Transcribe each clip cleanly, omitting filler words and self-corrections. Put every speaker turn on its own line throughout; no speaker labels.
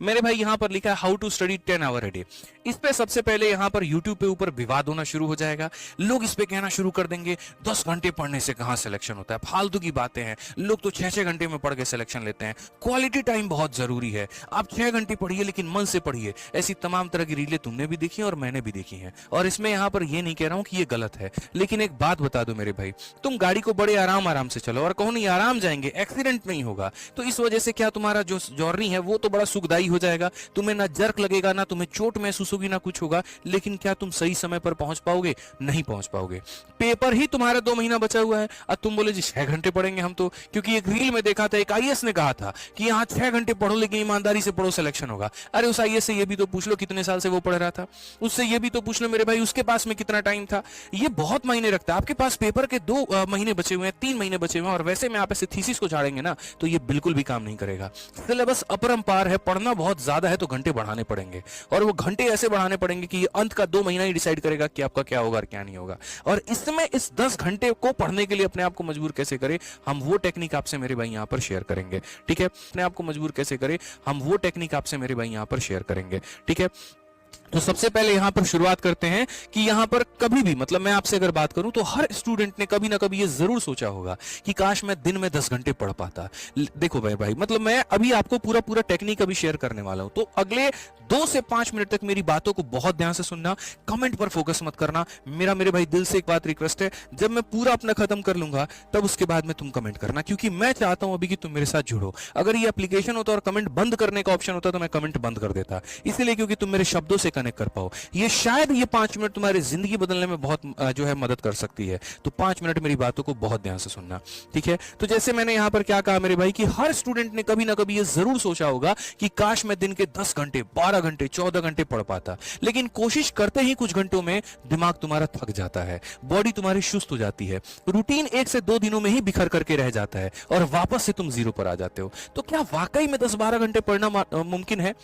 मेरे भाई यहाँ पर लिखा है how to study 10 hour a day. इस पे सबसे पहले यहाँ पर यूट्यूब पे ऊपर विवाद होना शुरू हो जाएगा। लोग इस पे कहना शुरू कर देंगे 10 घंटे पढ़ने से कहाँ सिलेक्शन होता है, फालतू की बातें हैं, लोग तो 6-6 घंटे में पढ़ के सिलेक्शन लेते हैं, क्वालिटी टाइम बहुत जरूरी है, आप 6 घंटे पढ़िए लेकिन मन से पढ़िए। ऐसी तमाम तरह की रीलें तुमने भी देखी और मैंने भी देखी हैं। और इसमें यहाँ पर ये नहीं कह रहा हूं कि ये गलत है, लेकिन एक बात बता दो मेरे भाई, तुम गाड़ी को बड़े आराम आराम से चलो और कहो नहीं आराम जाएंगे, एक्सीडेंट नहीं होगा, तो इस वजह से क्या तुम्हारा जो जर्नी है वो तो बड़ा सुखदायी हो जाएगा, तुम्हें ना जर्क लगेगा, ना तुम्हें चोट महसूस होगी, ना कुछ होगा, लेकिन क्या तुम सही समय पर पहुंच पाओगे? नहीं पहुंच पाओगे। पेपर ही तुम्हारा 2 महीना बचा हुआ है, अब तुम बोले जी 6 घंटे पढ़ेंगे हम तो, क्योंकि एक रील में देखा था, एक आईएएस ने कहा था कि यहाँ 6 घंटे पढ़ो लेकिन ईमानदारी से पढ़ो, सिलेक्शन होगा। अरे उस आईएएस से ये भी तो पूछ लो कितने साल से वो पढ़ रहा था, उससे ये भी तो पूछ लो मेरे भाई उसके पास में कितना टाइम था। ये बहुत मायने रखता है। आपके पास पेपर के 2 महीने बचे हुए हैं, 3 महीने बचे हुए हैं, और वैसे में आप ऐसे थीसिस को झाड़ेंगे ना तो ये बिल्कुल भी काम नहीं करेगा। सिलेबस अपरंपार है, पढ़ना बहुत ज्यादा है तो घंटे बढ़ाने पड़ेंगे, और वो घंटे ऐसे बढ़ाने पड़ेंगे कि ये अंत का 2 महीना ही डिसाइड करेगा कि आपका क्या होगा और क्या नहीं होगा। और इसमें इस 10 घंटे को पढ़ने के लिए अपने आप को मजबूर कैसे करें, हम वो टेक्निक आपसे मेरे भाई यहाँ पर शेयर करेंगे। ठीक है, अपने आप को मजबूर कैसे करें, हम वो टेक्निक आपसे मेरे भाई यहाँ पर शेयर करेंगे। ठीक है, तो सबसे पहले यहां पर शुरुआत करते हैं कि यहां पर कभी भी, मतलब मैं आपसे अगर बात करूं तो हर स्टूडेंट ने कभी ना कभी ये जरूर सोचा होगा कि काश मैं दिन में 10 घंटे पढ़ पाता। देखो भाई मतलब मैं अभी आपको पूरा टेक्निक अभी शेयर करने वाला हूं, तो अगले 2 से 5 मिनट तक मेरी बातों को बहुत ध्यान से सुनना, कमेंट पर फोकस मत करना। मेरे भाई दिल से एक बात रिक्वेस्ट है, जब मैं पूरा अपना खत्म कर लूंगा तब उसके बाद में तुम कमेंट करना, क्योंकि मैं चाहता हूं अभी कि तुम मेरे साथ जुड़ो। अगर ये एप्लीकेशन होता और कमेंट बंद करने का ऑप्शन होता तो मैं कमेंट बंद कर देता, इसलिए क्योंकि तुम मेरे शब्दों से कनेक्ट कर पाओ। ये शायद ये 5 मिनट तुम्हारी जिंदगी बदलने में बहुत जो है मदद कर सकती है। तो 5 मिनट मेरी बातों को बहुत ध्यान से सुनना। ठीक है, तो जैसे मैंने यहां पर क्या कहा मेरे भाई कि हर स्टूडेंट ने कभी ना कभी ये जरूर सोचा होगा कि काश मैं दिन के 10 घंटे, 12 घंटे, 14 घंटे पढ़ पाता। लेकिन कोशिश करते ही कुछ घंटों में दिमाग तुम्हारा थक जाता है, बॉडी तुम्हारी सुस्त हो जाती है, रूटीन 1 से 2 दिनों में ही बिखर करके रह जाता है और वापस से तुम जीरो पर आ जाते हो। तो क्या वाकई में 10-12 घंटे पढ़ना मुमकिन है?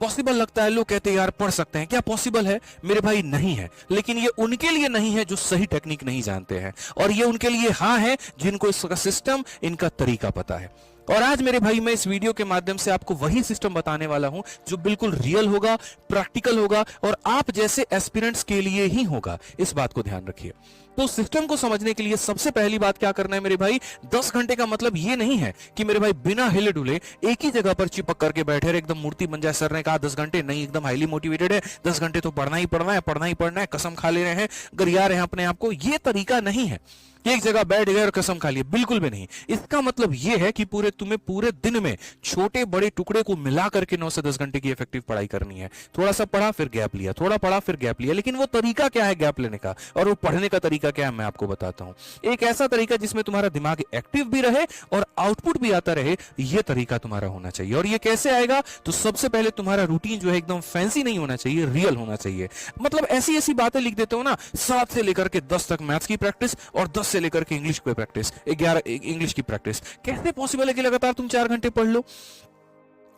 पॉसिबल लगता है, लोग कहते हैं यार पढ़ सकते हैं, क्या पॉसिबल है? मेरे भाई नहीं है। लेकिन ये उनके लिए नहीं है जो सही टेक्निक नहीं जानते हैं, और ये उनके लिए हाँ है जिनको इसका सिस्टम, इनका तरीका पता है। और आज मेरे भाई मैं इस वीडियो के माध्यम से आपको वही सिस्टम बताने वाला हूं जो बिल्कुल रियल होगा, प्रैक्टिकल होगा और आप जैसे एस्पिरेंट्स के लिए ही होगा। इस बात को ध्यान रखिए। तो सिस्टम को समझने के लिए सबसे पहली बात क्या करना है मेरे भाई, 10 घंटे का मतलब ये नहीं है कि मेरे भाई बिना हिले डुले एक ही जगह पर चिपक करके बैठे रहे, एकदम मूर्ति बन जाए। सर ने कहा 10 घंटे नहीं, एकदम हाईली मोटिवेटेड है, 10 घंटे तो पढ़ना ही पढ़ना है, पढ़ना ही पढ़ना है, कसम खा ले रहे हैं, गरिया रहे हैं अपने आप को। ये तरीका नहीं है एक जगह बैठ गए और कसम खा लिए, बिल्कुल भी नहीं। इसका मतलब यह है कि तुम्हें पूरे दिन में छोटे बड़े टुकड़े को मिला करके 9 से 10 घंटे की इफेक्टिव पढ़ाई करनी है। थोड़ा सा पढ़ा फिर गैप लिया, थोड़ा पढ़ा फिर गैप लिया, लेकिन वो तरीका क्या है गैप लेने का और वो पढ़ने का तरीका क्या है मैं आपको बताता हूं। एक ऐसा तरीका जिसमें तुम्हारा दिमाग एक्टिव भी रहे और आउटपुट भी आता रहे, यह तरीका तुम्हारा होना चाहिए। और ये कैसे आएगा? तो सबसे पहले तुम्हारा रूटीन जो है एकदम फैंसी नहीं होना चाहिए, रियल होना चाहिए। मतलब ऐसी ऐसी बातें लिख देते हो ना, 7 से लेकर के 10 तक मैथ्स की प्रैक्टिस और 10 से लेकर के इंग्लिश की प्रैक्टिस, 11 इंग्लिश की प्रैक्टिस। कैसे पॉसिबल है कि लगातार तुम 4 घंटे पढ़ लो?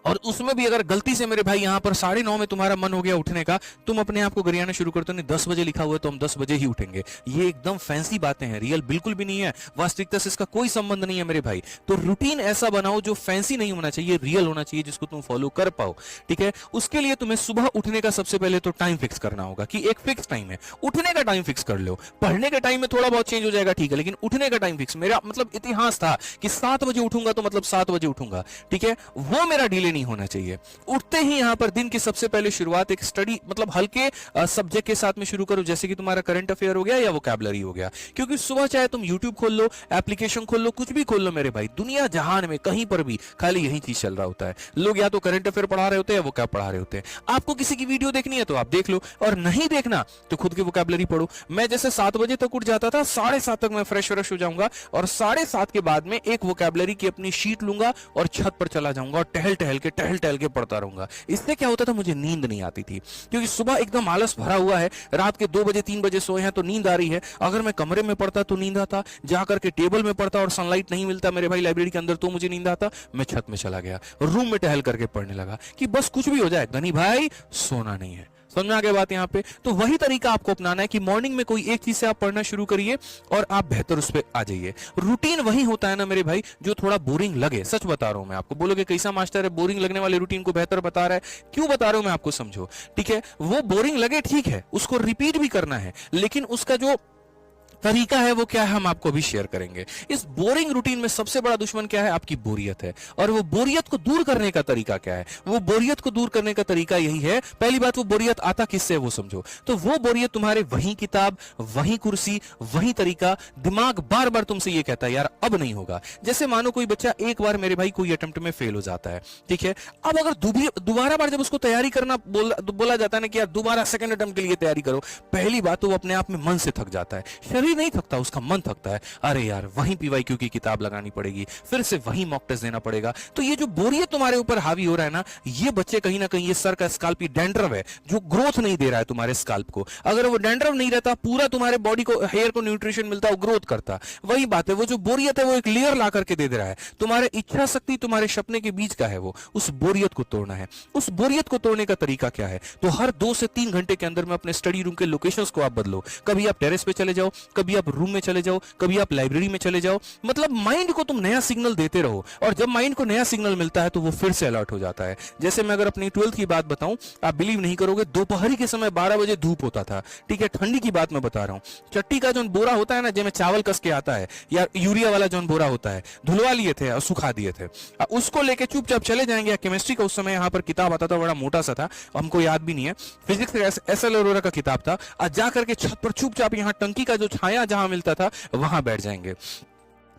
और उसमें भी अगर गलती से मेरे भाई यहां पर 9:30 में तुम्हारा मन हो गया उठने का, तुम अपने आप को गरियाना शुरू करते हो, नहीं 10 बजे लिखा हुआ है तो हम 10 बजे ही उठेंगे। ये एकदम फैंसी बातें हैं, रियल बिल्कुल भी नहीं है, वास्तविकता से इसका कोई संबंध नहीं है मेरे भाई। तो रूटीन ऐसा बनाओ जो फैंसी नहीं होना चाहिए, रियल होना चाहिए, जिसको तुम फॉलो कर पाओ। ठीक है, उसके लिए तुम्हें सुबह उठने का सबसे पहले तो टाइम फिक्स करना होगा कि एक फिक्स टाइम है, उठने का टाइम फिक्स कर लो। पढ़ने के टाइम में थोड़ा बहुत चेंज हो जाएगा, ठीक है, लेकिन उठने का टाइम फिक्स। मेरा मतलब इतिहास था कि 7 बजे उठूंगा तो मतलब 7 बजे उठूंगा, ठीक है, वो मेरा डिले नहीं होना चाहिए। उठते ही यहां पर दिन की सबसे पहले शुरुआत एक स्टडी, मतलब हल्के सब्जेक्ट के साथ में शुरू करो, जैसे कि तुम्हारा करंट अफेयर हो गया या वोकैबुलरी हो गया। क्योंकि सुबह चाहे तुम YouTube खोल लो, एप्लीकेशन खोल लो, कुछ भी खोल लो मेरे भाई, दुनिया जहान में कहीं पर भी खाली यही चीज चल रहा होता है। लोग या तो करंट अफेयर पढ़ा रहे होते हैं या वोकैब पढ़ा रहे होते हैं। आपको किसी की वीडियो देखनी है तो आप देख लो, और नहीं देखना तो खुद की वोकैबुलरी पढ़ो। मैं जैसे 7 बजे तक उठ जाता था, 7:30 तक मैं फ्रेश हो जाऊंगा और 7:30 के बाद में एक वोकैबुलरी की अपनी शीट लूंगा और छत पर चला जाऊंगा और टहल टहल के पढ़ता रहूंगा। इससे क्या होता था, मुझे नींद नहीं आती थी, क्योंकि सुबह एकदम आलस भरा हुआ है, रात के 2 बजे 3 बजे सोए हैं तो नींद आ रही है। अगर मैं कमरे में पढ़ता तो नींद आता, जाकर के टेबल में पढ़ता और सनलाइट नहीं मिलता मेरे भाई लाइब्रेरी के अंदर तो मुझे नींद आता। मैं छत में चला गया, रूम में टहल करके पढ़ने लगा कि बस कुछ भी हो जाए, गनी भाई सोना नहीं है। समझ में आ गया बात यहाँ पे? तो वही तरीका आपको अपनाना है कि मॉर्निंग में कोई एक चीज से आप पढ़ना शुरू करिए और आप बेहतर उस पर आ जाइए। रूटीन वही होता है ना मेरे भाई जो थोड़ा बोरिंग लगे, सच बता रहा हूं मैं आपको। बोलोगे कैसा मास्टर है, बोरिंग लगने वाले रूटीन को बेहतर बता रहा है, क्यों बता रहा हूं मैं आपको, समझो। ठीक है, वो बोरिंग लगे ठीक है, उसको रिपीट भी करना है, लेकिन उसका जो तरीका है वो क्या है हम आपको अभी शेयर करेंगे। इस बोरिंग रूटीन में सबसे बड़ा दुश्मन क्या है? आपकी बोरियत है। और वो बोरियत को दूर करने का तरीका क्या है? वो बोरियत को दूर करने का तरीका यही है, पहली बात, वो बोरियत आता किससे है वो समझो। तो वो बोरियत तुम्हारे वही किताब, वही कुर्सी, वही तरीका, दिमाग बार बार तुमसे ये कहता है यार अब नहीं होगा। जैसे मानो कोई बच्चा एक बार मेरे भाई कोई अटेम्प्ट में फेल हो जाता है, ठीक है, अब अगर दोबारा बार जब उसको तैयारी करना बोला जाता है ना कि यार दोबारा सेकंड अटेम्प्ट के लिए तैयारी करो, पहली बात तो वो अपने आप में मन से थक जाता है, शरीर नहीं थकता, उसका मन थकता है। अरे यार वहीं पीवाईक्यू की किताब लगानी पड़ेगी, फिर से वहीं मॉक टेस्ट देना पड़ेगा। तो ये जो बोरियत तुम्हारे ऊपर हावी हो रहा है ना, ये बच्चे कहीं ना कहीं, ये सर का स्काल्पी डैंड्रफ है जो ग्रोथ नहीं दे रहा है तुम्हारे स्काल्प को। अगर वो डैंड्रफ नहीं रहता, पूरा तुम्हारे बॉडी को, हेयर को न्यूट्रिशन मिलता, वो ग्रोथ करता। वही बात है, वो जो बोरियत है वो एक लेयर ला करके दे रहा है। तुम्हारे इच्छा शक्ति, तुम्हारे सपने के बीच का है वो, उस बोरियत को तोड़ना है। उस बोरियत को तोड़ने का तरीका क्या है? तो हर 2 से 3 घंटे के अंदर में अपने स्टडी रूम के लोकेशंस को आप बदलो। कभी आप टेरेस पे चले जाओ, कभी आप रूम में चले जाओ, कभी आप लाइब्रेरी में चले जाओ। मतलब माइंड को तुम नया सिग्नल देते रहो, और जब माइंड को नया सिग्नल मिलता है तो वो फिर से अलर्ट हो जाता है। जैसे मैं अगर अपनी 12th की बात बताऊं, आप बिलीव नहीं करोगे, दोपहर के समय 12 बजे धूप होता था, ठीक है, ठंडी की बात मैं बता रहा हूं। चट्टी का जो बोरा होता है ना, जिसमें चावल कस के आता है, या यूरिया वाला जो बोरा होता है, धुलवा लिए थे और सुखा दिए थे, उसको लेके चुपचाप चले जाएंगे। केमिस्ट्री का उस समय यहाँ पर किताब आता था, बड़ा मोटा सा था, हमको याद भी नहीं है, फिजिक्स एसएल अरोरा का किताब था। आज जाकर के छत पर चुपचाप यहाँ टंकी का जो छाया जहां मिलता था वहां बैठ जाएंगे।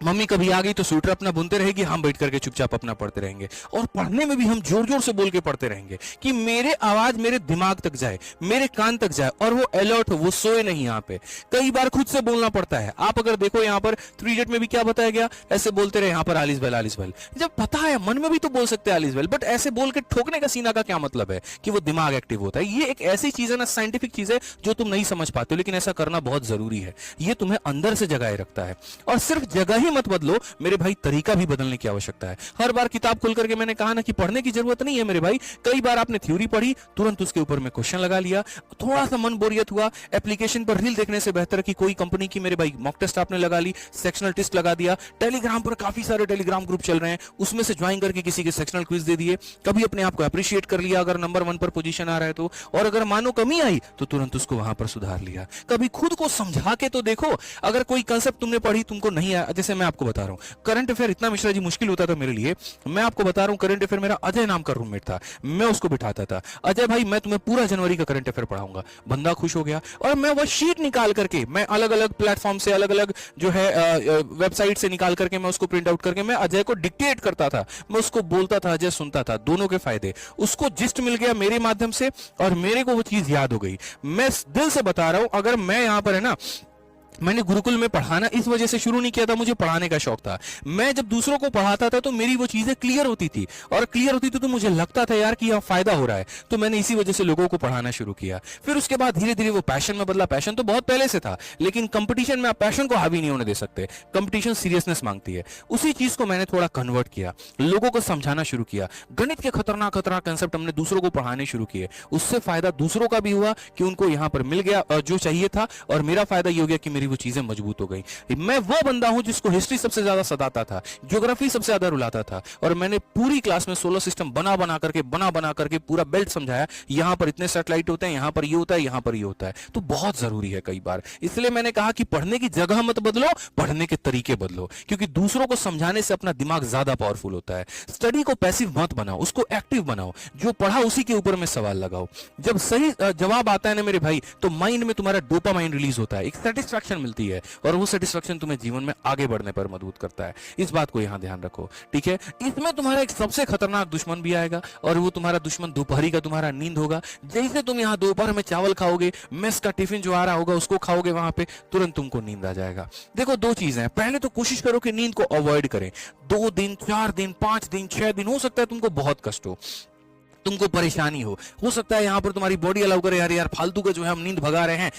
मम्मी कभी आ गई तो स्वेटर अपना बुनते रहेगी, हम बैठ करके चुपचाप अपना पढ़ते रहेंगे। और पढ़ने में भी हम जोर जोर से बोल के पढ़ते रहेंगे कि मेरे आवाज मेरे दिमाग तक जाए, मेरे कान तक जाए, और वो अलर्ट हो, वो सोए नहीं। यहाँ पे कई बार खुद से बोलना पड़ता है। आप अगर देखो यहाँ पर 3 इडियट में भी क्या बताया गया, ऐसे बोलते रहे यहाँ पर आलिस बेल। जब पता है मन में भी तो बोल सकते हैं आलिस बेल, बट ऐसे बोल के ठोकने का सीना का क्या मतलब है कि वो दिमाग एक्टिव होता है। ये एक ऐसी चीज है ना, साइंटिफिक चीज है जो तुम नहीं समझ पाते हो, लेकिन ऐसा करना बहुत जरूरी है। ये तुम्हें अंदर से जगाए रखता है। और सिर्फ जगह ही मत बदलो मेरे भाई, तरीका भी बदलने की आवश्यकता है। हर बार किताब खोल करके मैंने कहा ना कि पढ़ने की जरूरत नहीं है मेरे भाई। कई बार आपने थ्योरी पढ़ी, तुरंत उसके ऊपर में क्वेश्चन लगा लिया, थोड़ा सा मन बोरियत हुआ, एप्लीकेशन पर रील देखने से बेहतर कि कोई कंपनी की मेरे भाई मॉक टेस्ट आपने लगा ली, सेक्शनल टेस्ट लगा दिया। टेलीग्राम पर काफी सारे टेलीग्राम ग्रुप चल रहे हैं, उसमें से ज्वाइन करके किसी के सेक्शनल क्विज दे दिए। कभी अपने आप को अप्रिशिएट कर लिया अगर नंबर 1 पर पोजीशन आ रहा है तो, और अगर मानो कमी आई तो तुरंत उसको वहां पर सुधार लिया। कभी खुद को समझा के तो देखो, अगर कोई कंसेप्ट तुमने पढ़ी तुमको नहीं आया, जैसे मैं आपको बता रहा हूं करंट अफेयर इतना मिश्रा जी मुश्किल होता था मेरे लिए। मैं आपको बता रहा हूं, करंट अफेयर मेरा अजय नाम का रूममेट था, मैं उसको बिठाता था, अजय भाई मैं तुम्हें पूरा जनवरी का करंट अफेयर पढ़ाऊंगा। बंदा खुश हो गया, और मैं वो शीट निकाल करके, मैं अलग अलग प्लेटफॉर्म से, अलग अलग जो है वेबसाइट से निकाल करके मैं उसको प्रिंट आउट करके मैं अजय को डिक्टेट करता था, मैं उसको बोलता था, अजय सुनता था। दोनों के फायदे, उसको जिस्ट मिल गया मेरे माध्यम से, और मेरे को वो चीज याद हो गई। मैं दिल से बता रहा हूं, अगर मैं यहां पर है ना, मैंने गुरुकुल में पढ़ाना इस वजह से शुरू नहीं किया था, मुझे पढ़ाने का शौक था। मैं जब दूसरों को पढ़ाता था तो मेरी वो चीजें क्लियर होती थी, और क्लियर होती थी तो मुझे लगता था यार कि यह फायदा हो रहा है, तो मैंने इसी वजह से लोगों को पढ़ाना शुरू किया। फिर उसके बाद धीरे धीरे वो पैशन में बदला। पैशन तो बहुत पहले से था, लेकिन कंपटीशन में आप पैशन को हावी नहीं होने दे सकते, कंपटीशन सीरियसनेस मांगती है। उसी चीज को मैंने थोड़ा कन्वर्ट किया, लोगों को समझाना शुरू किया। गणित के खतरनाक खतरनाक कंसेप्ट हमने दूसरों को पढ़ाने शुरू किए। उससे फायदा दूसरों का भी हुआ कि उनको यहां पर मिल गया जो चाहिए था, और मेरा फायदा ये हो गया कि मेरी वो चीजें मजबूत हो गई। मैं वो बंदा हूं जिसको हिस्ट्री सबसे ज्यादा सताता था, ज्योग्राफी सबसे ज्यादा रुलाता था, और मैंने पूरी क्लास में सोलर सिस्टम बना बना करके पूरा बेल्ट समझाया। यहां पर इतने सैटेलाइट होते हैं, यहां पर ये होता है, यहां पर ये होता है। तो बहुत जरूरी है कई बार, इसलिए मैंने कहा कि पढ़ने की जगह मत बदलो, पढ़ने के तरीके बदलो, क्योंकि दूसरों को समझाने से अपना दिमाग ज्यादा पावरफुल होता है। स्टडी को पैसिव मत बनाओ, उसको एक्टिव बनाओ। जो पढ़ा उसी के ऊपर में सवाल लगाओ। जब सही जवाब आता है ना मेरे भाई, तो माइंड में तुम्हारा डोपामाइन रिलीज होता है, एक सेटिस्फैक्शन मिलती है, और वो सेटिस्फैक्शन तुम्हें जीवन में आगे बढ़ने पर मदद करता है। इस बात को यहां ध्यान रखो, ठीक है। इसमें तुम्हारा एक सबसे खतरनाक दुश्मन भी आएगा, और वो तुम्हारा दुश्मन दोपहरी का तुम्हारा नींद होगा। जैसे तुम यहां दोपहर में चावल खाओगे, मेस का टिफिन जो आ रहा होगा उसको खाओगे, वहां पे तुरंत तुमको नींद आ जाएगा। देखो 2 चीजें हैं, पहले तो कोशिश करो कि नींद को अवॉइड करें। 2 दिन, 4 दिन, 5 दिन, 6 दिन, हो सकता है तुमको बहुत कष्ट हो, तुमको परेशानी हो सकता है यहां पर तुम्हारी बॉडी अलाउ करे, यार फालतू का जो है हम नींद भगा रहे हैं।